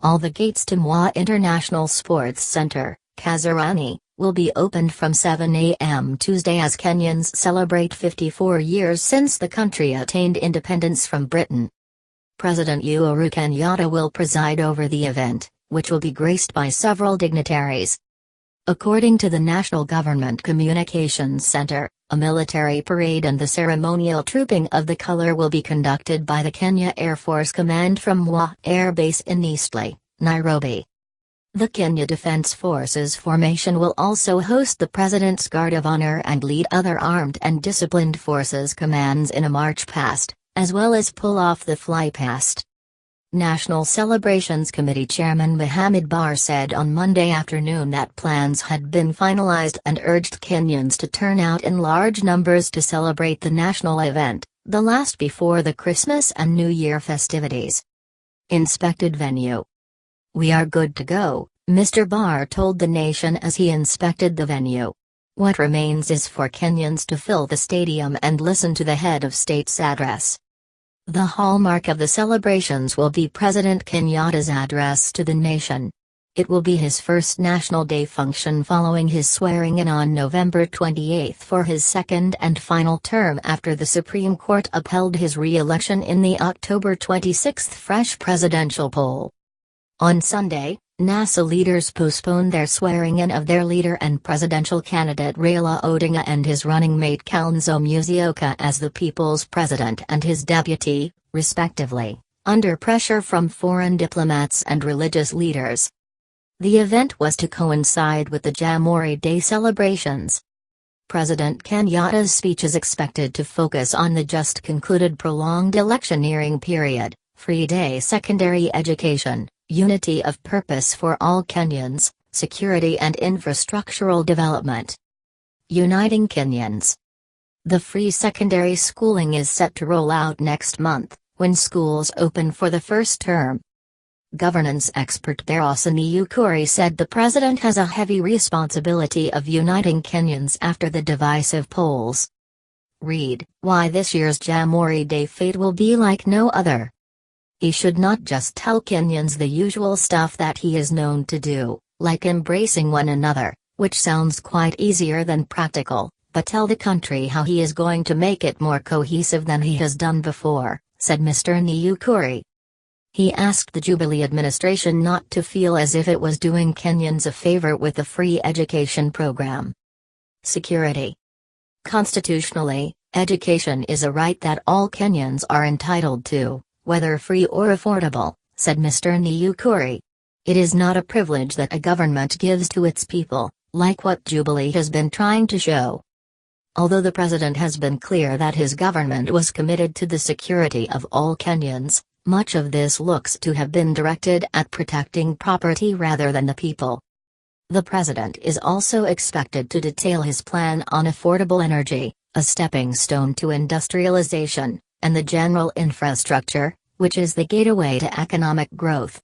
All the gates to Moi International Sports Centre, Kasarani, will be opened from 7 a.m. Tuesday as Kenyans celebrate 54 years since the country attained independence from Britain. President Uhuru Kenyatta will preside over the event, which will be graced by several dignitaries. According to the National Government Communications Centre, a military parade and the ceremonial trooping of the colour will be conducted by the Kenya Air Force Command from Moi Air Base in Eastleigh, Nairobi. The Kenya Defence Forces formation will also host the President's Guard of Honour and lead other armed and disciplined forces commands in a march past, as well as pull off the flypast. National Celebrations Committee Chairman Mohamed Barre said on Monday afternoon that plans had been finalised and urged Kenyans to turn out in large numbers to celebrate the national event, the last before the Christmas and New Year festivities. Inspected venue. "We are good to go," Mr. Barre told the nation as he inspected the venue. "What remains is for Kenyans to fill the stadium and listen to the head of state's address." The hallmark of the celebrations will be President Kenyatta's address to the nation. It will be his first National Day function following his swearing-in on November 28 for his second and final term after the Supreme Court upheld his re-election in the October 26 fresh presidential poll. On Sunday, NASA leaders postponed their swearing-in of their leader and presidential candidate Raila Odinga and his running mate Kalonzo Musyoka as the people's president and his deputy, respectively, under pressure from foreign diplomats and religious leaders. The event was to coincide with the Jamhuri Day celebrations. President Kenyatta's speech is expected to focus on the just concluded prolonged electioneering period, free day secondary education, unity of purpose for all Kenyans, security and infrastructural development. Uniting Kenyans. The free secondary schooling is set to roll out next month, when schools open for the first term. Governance expert Darosani Ukuri said the president has a heavy responsibility of uniting Kenyans after the divisive polls. Read why this year's Jamhuri Day fete will be like no other. He should not just tell Kenyans the usual stuff that he is known to do, like embracing one another, which sounds quite easier than practical, but tell the country how he is going to make it more cohesive than he has done before, said Mr. Nyukuri. He asked the Jubilee administration not to feel as if it was doing Kenyans a favor with the free education program. Security. Constitutionally, education is a right that all Kenyans are entitled to, whether free or affordable, said Mr. Nyukuri. It is not a privilege that a government gives to its people, like what Jubilee has been trying to show. Although the president has been clear that his government was committed to the security of all Kenyans, much of this looks to have been directed at protecting property rather than the people. The president is also expected to detail his plan on affordable energy, a stepping stone to industrialization, and the general infrastructure, which is the gateway to economic growth.